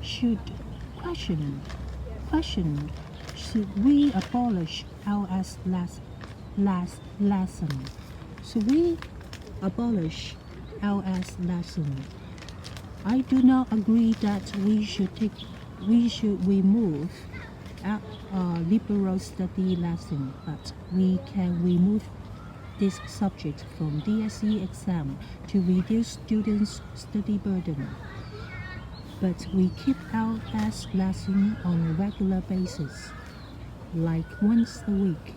should question question should we abolish LS lesson? Should we abolish LS lesson? I do not agree that we should remove liberal study lesson, but we can remove this subject from DSE exam to reduce students' study burden. But we keep LS lesson on a regular basis, like once a week.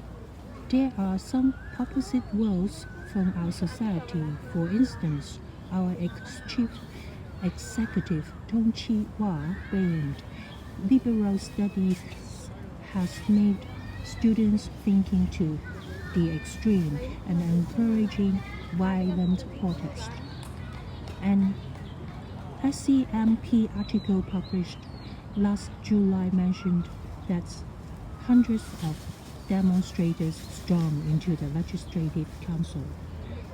There are some opposite worlds from our society. For instance, our chief executive Tong Chi-hwa claimed liberal studies has made students thinking to the extreme and encouraging violent protest. An SCMP article published last July mentioned that hundreds of demonstrators stormed into the Legislative Council.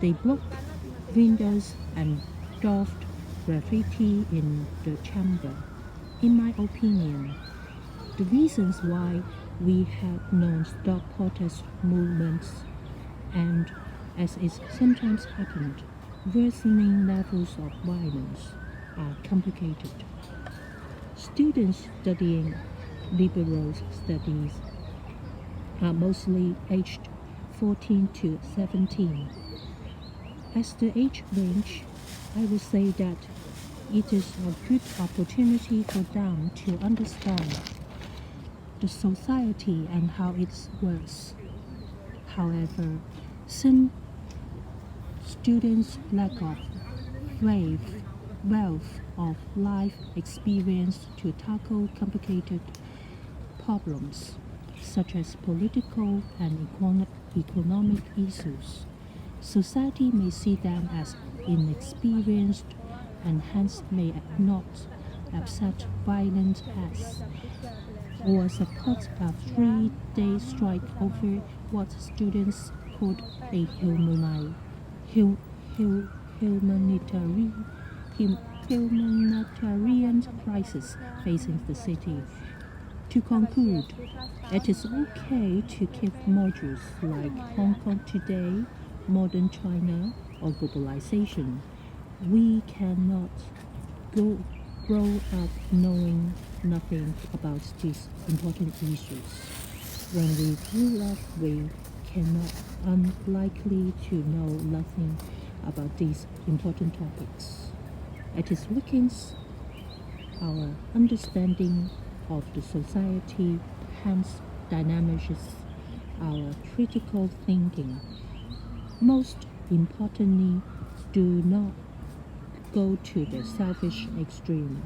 They broke windows and daubed graffiti in the chamber. In my opinion, the reasons why we have non-stop protest movements and, as is sometimes happened, worsening levels of violence are complicated. Students studying liberal studies are mostly aged 14 to 17. As the age range, I would say that it is a good opportunity for them to understand the society and how it works. However, some students' lack of wealth of life experience to tackle complicated problems such as political and economic issues. Society may see them as inexperienced and hence may not accept violent acts or support a 3-day strike over what students called a humanitarian crisis facing the city. To conclude, it is okay to keep modules like Hong Kong Today, Modern China, or Globalization. We cannot grow up knowing nothing about these important issues. When we grew up, we cannot unlikely to know nothing about these important topics. It is weakens our understanding of the society, hence dynamics our critical thinking. Most importantly, do not go to the selfish extreme,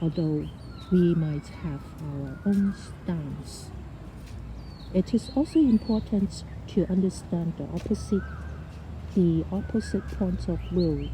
although we might have our own stance. It is also important to understand the opposite points of view.